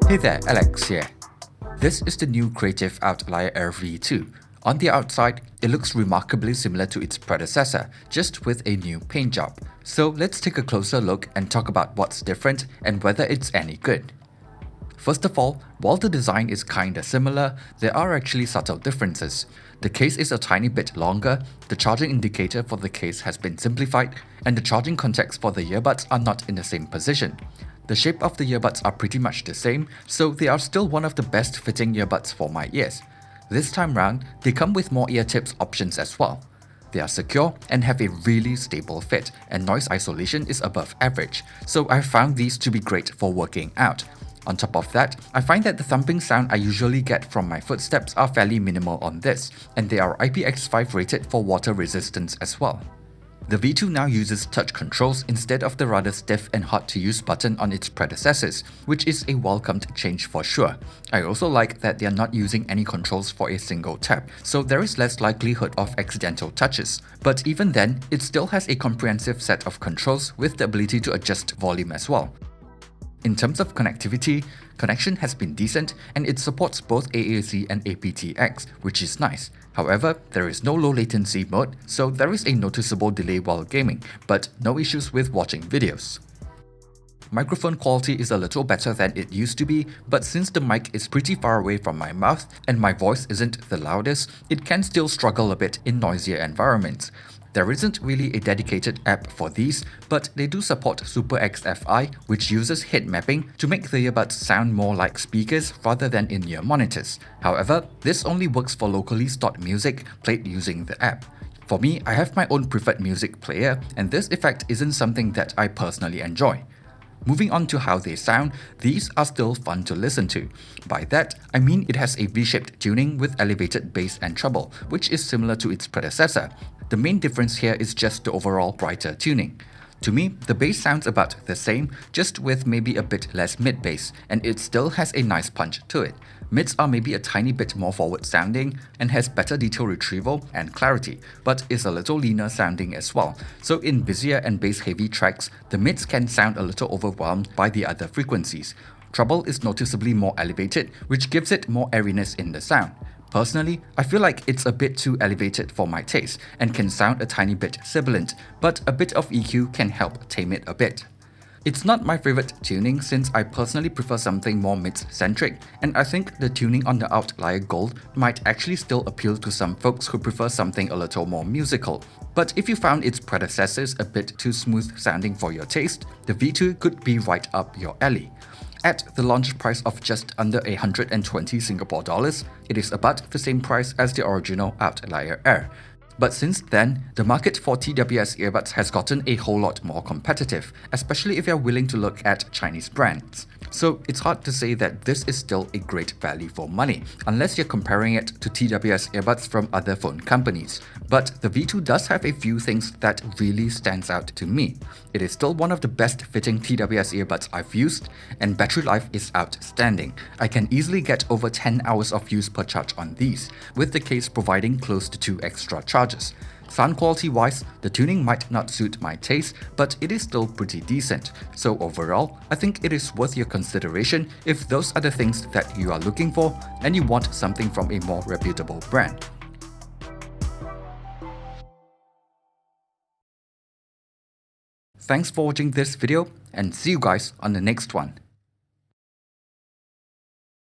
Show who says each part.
Speaker 1: Hey there, Alex here. This is the new creative Outlier Air V2. On the outside, it looks remarkably similar to its predecessor, just with a new paint job. So let's take a closer look and talk about what's different and whether it's any good. First of all, while the design is kinda similar, there are actually subtle differences. The case is a tiny bit longer, the charging indicator for the case has been simplified, and the charging contacts for the earbuds are not in the same position. The shape of the earbuds are pretty much the same, so they are still one of the best fitting earbuds for my ears. This time round, they come with more ear tips options as well. They are secure and have a really stable fit, and noise isolation is above average, so I found these to be great for working out. On top of that, I find that the thumping sound I usually get from my footsteps are fairly minimal on this, and they are IPX5 rated for water resistance as well. The V2 now uses touch controls instead of the rather stiff and hard to use button on its predecessors, which is a welcomed change for sure. I also like that they are not using any controls for a single tap, so there is less likelihood of accidental touches. But even then, it still has a comprehensive set of controls with the ability to adjust volume as well. In terms of connectivity, connection has been decent and it supports both AAC and aptX, which is nice. However, there is no low latency mode, so there is a noticeable delay while gaming, but no issues with watching videos. Microphone quality is a little better than it used to be, but since the mic is pretty far away from my mouth and my voice isn't the loudest, it can still struggle a bit in noisier environments. There isn't really a dedicated app for these, but they do support Super XFI, which uses head mapping to make the earbuds sound more like speakers rather than in-ear monitors. However, this only works for locally stored music played using the app. For me, I have my own preferred music player, and this effect isn't something that I personally enjoy. Moving on to how they sound, these are still fun to listen to. By that, I mean it has a V-shaped tuning with elevated bass and treble, which is similar to its predecessor. The main difference here is just the overall brighter tuning. To me, the bass sounds about the same, just with maybe a bit less mid-bass, and it still has a nice punch to it. Mids are maybe a tiny bit more forward sounding and has better detail retrieval and clarity, but is a little leaner sounding as well. So in busier and bass heavy tracks, the mids can sound a little overwhelmed by the other frequencies. Treble is noticeably more elevated, which gives it more airiness in the sound. Personally, I feel like it's a bit too elevated for my taste and can sound a tiny bit sibilant, but a bit of EQ can help tame it a bit. It's not my favorite tuning since I personally prefer something more mids-centric, and I think the tuning on the Outlier Gold might actually still appeal to some folks who prefer something a little more musical. But if you found its predecessors a bit too smooth sounding for your taste, the V2 could be right up your alley. At the launch price of just under 120 Singapore dollars, it is about the same price as the original Outlier Air. But since then, the market for TWS earbuds has gotten a whole lot more competitive, especially if you're willing to look at Chinese brands. So it's hard to say that this is still a great value for money, unless you're comparing it to TWS earbuds from other phone companies. But the V2 does have a few things that really stands out to me. It is still one of the best fitting TWS earbuds I've used, and battery life is outstanding. I can easily get over 10 hours of use per charge on these, with the case providing close to 2 extra charges. Sound quality wise, the tuning might not suit my taste, but it is still pretty decent. So overall, I think it is worth your consideration if those are the things that you are looking for and you want something from a more reputable brand. Thanks for watching this video and see you guys on the next one.